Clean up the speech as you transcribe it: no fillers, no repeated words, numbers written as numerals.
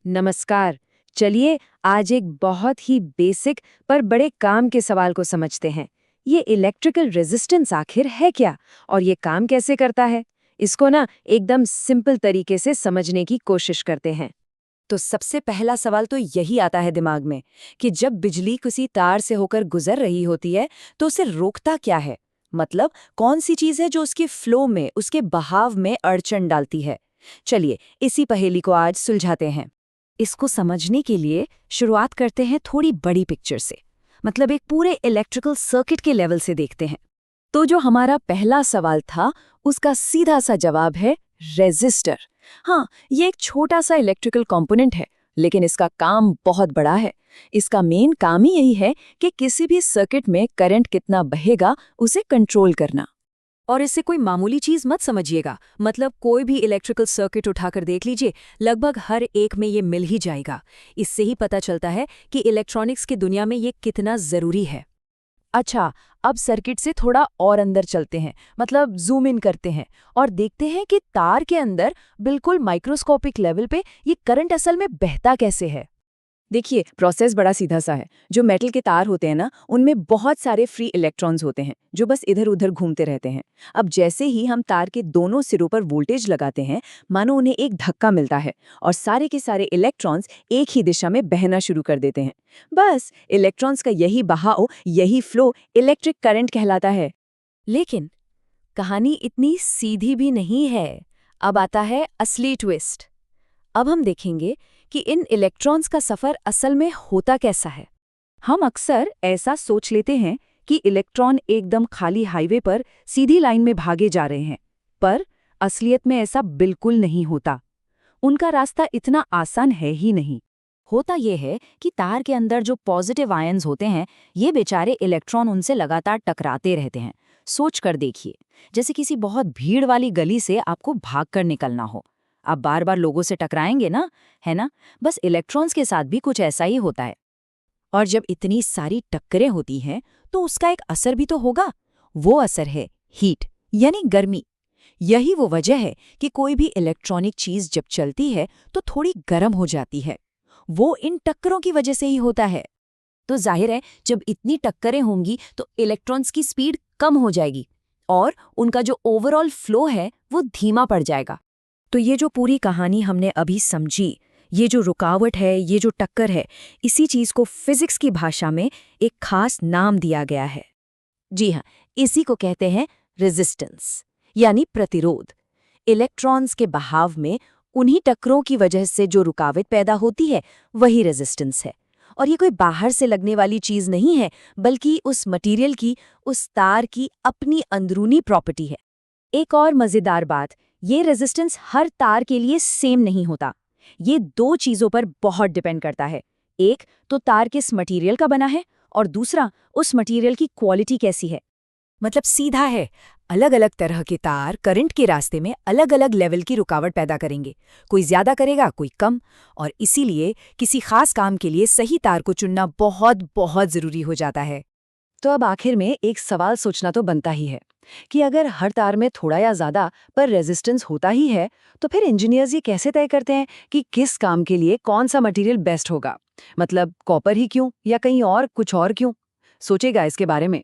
नमस्कार। चलिए आज एक बहुत ही बेसिक पर बड़े काम के सवाल को समझते हैं। ये इलेक्ट्रिकल रेजिस्टेंस आखिर है क्या और ये काम कैसे करता है? इसको ना एकदम सिंपल तरीके से समझने की कोशिश करते हैं। तो सबसे पहला सवाल तो यही आता है दिमाग में कि जब बिजली किसी तार से होकर गुजर रही होती है तो उसे रोकता क्या है। मतलब कौन सी चीज है जो उसके फ्लो में, उसके बहाव में अड़चन डालती है। चलिए इसी पहेली को आज सुलझाते हैं। इसको समझने के लिए शुरुआत करते हैं थोड़ी बड़ी पिक्चर से, मतलब एक पूरे इलेक्ट्रिकल सर्किट के लेवल से देखते हैं। तो जो हमारा पहला सवाल था उसका सीधा सा जवाब है रेजिस्टर। हाँ, ये एक छोटा सा इलेक्ट्रिकल कंपोनेंट है, लेकिन इसका काम बहुत बड़ा है। इसका मेन काम ही यही है कि किसी भी सर्किट में करंट कितना बहेगा उसे कंट्रोल करना। और इसे कोई मामूली चीज मत समझिएगा, मतलब कोई भी इलेक्ट्रिकल सर्किट उठाकर देख लीजिए, लगभग हर एक में ये मिल ही जाएगा। इससे ही पता चलता है कि इलेक्ट्रॉनिक्स की दुनिया में ये कितना जरूरी है। अच्छा, अब सर्किट से थोड़ा और अंदर चलते हैं, मतलब जूम इन करते हैं और देखते हैं कि तार के अंदर बिल्कुल माइक्रोस्कोपिक लेवल पे ये करंट असल में बहता कैसे है। देखिए, प्रोसेस बड़ा सीधा सा है। जो मेटल के तार होते हैं ना, उनमें बहुत सारे फ्री इलेक्ट्रॉन्स होते हैं जो बस इधर उधर घूमते रहते हैं। अब जैसे ही हम तार के दोनों सिरों पर वोल्टेज लगाते हैं, मानो उन्हें एक धक्का मिलता है और सारे के सारे इलेक्ट्रॉन्स एक ही दिशा में बहना शुरू कर देते हैं। बस इलेक्ट्रॉन्स का यही बहाव, यही फ्लो इलेक्ट्रिक करंट कहलाता है। लेकिन कहानी इतनी सीधी भी नहीं है। अब आता है असली ट्विस्ट। अब हम देखेंगे कि इन इलेक्ट्रॉन्स का सफर असल में होता कैसा है। हम अक्सर ऐसा सोच लेते हैं कि इलेक्ट्रॉन एकदम खाली हाईवे पर सीधी लाइन में भागे जा रहे हैं, पर असलियत में ऐसा बिल्कुल नहीं होता। उनका रास्ता इतना आसान है ही नहीं। होता ये है कि तार के अंदर जो पॉजिटिव आयन्स होते हैं, ये बेचारे इलेक्ट्रॉन उनसे लगातार टकराते रहते हैं। सोच कर देखिए, जैसे किसी बहुत भीड़ वाली गली से आपको भागकर निकलना हो। आप बार बार लोगों से टकराएंगे ना, है ना? बस इलेक्ट्रॉन्स के साथ भी कुछ ऐसा ही होता है। और जब इतनी सारी टक्करें होती हैं तो उसका एक असर भी तो होगा। वो असर है हीट, यानी गर्मी। यही वो वजह है कि कोई भी इलेक्ट्रॉनिक चीज जब चलती है तो थोड़ी गर्म हो जाती है। वो इन टक्करों की वजह से ही होता है। तो जाहिर है, जब इतनी टक्करें होंगी तो इलेक्ट्रॉन्स की स्पीड कम हो जाएगी और उनका जो ओवरऑल फ्लो है वो धीमा पड़ जाएगा। तो ये जो पूरी कहानी हमने अभी समझी, ये जो रुकावट है, ये जो टक्कर है, इसी चीज को फिजिक्स की भाषा में एक खास नाम दिया गया है। जी हाँ, इसी को कहते हैं रेजिस्टेंस, यानी प्रतिरोध। इलेक्ट्रॉन्स के बहाव में उन्हीं टक्करों की वजह से जो रुकावट पैदा होती है, वही रेजिस्टेंस है। और ये कोई बाहर से लगने वाली चीज नहीं है, बल्कि उस मटेरियल की, उस तार की अपनी अंदरूनी प्रॉपर्टी है। एक और मजेदार बात, ये रेजिस्टेंस हर तार के लिए सेम नहीं होता। ये दो चीजों पर बहुत डिपेंड करता है। एक तो तार किस मटेरियल का बना है और दूसरा उस मटेरियल की क्वालिटी कैसी है। मतलब सीधा है, अलग अलग तरह के तार करंट के रास्ते में अलग अलग लेवल की रुकावट पैदा करेंगे। कोई ज्यादा करेगा, कोई कम। और इसीलिए किसी खास काम के लिए सही तार को चुनना बहुत बहुत जरूरी हो जाता है। तो अब आखिर में एक सवाल सोचना तो बनता ही है कि अगर हर तार में थोड़ा या ज्यादा पर रेजिस्टेंस होता ही है, तो फिर इंजीनियर्स ये कैसे तय करते हैं कि किस काम के लिए कौन सा मटेरियल बेस्ट होगा? मतलब कॉपर ही क्यों या कहीं और कुछ और क्यों? सोचेगा इसके बारे में।